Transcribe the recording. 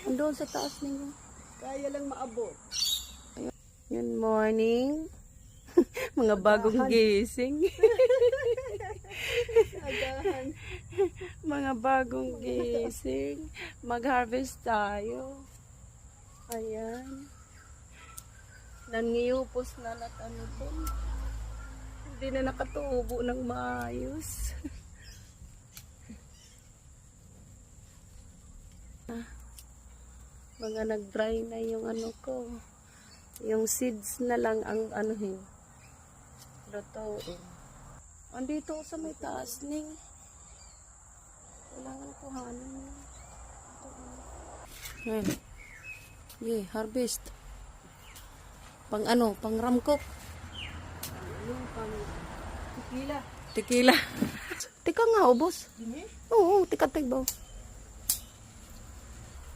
Andun sa taas ninyo. Kaya lang maabot. Good morning. Mga bagong gising. Agahan. Mga bagong gising. Mag-harvest tayo. Ayan. Nangiyupos na ano po. Hindi na nakatubo ng maayos. Mga nag-dry na yung ano ko. Yung seeds na lang ang anuhin. Lutuin. Andito ako sa may taas ning. Kailangan kuhanin mo. Ayan. Yeah, harvest. Pang ano, pang ramkok. Yung pang tequila. Tequila. Tika nga, ubos. Dini? Oo, tika tigbaw.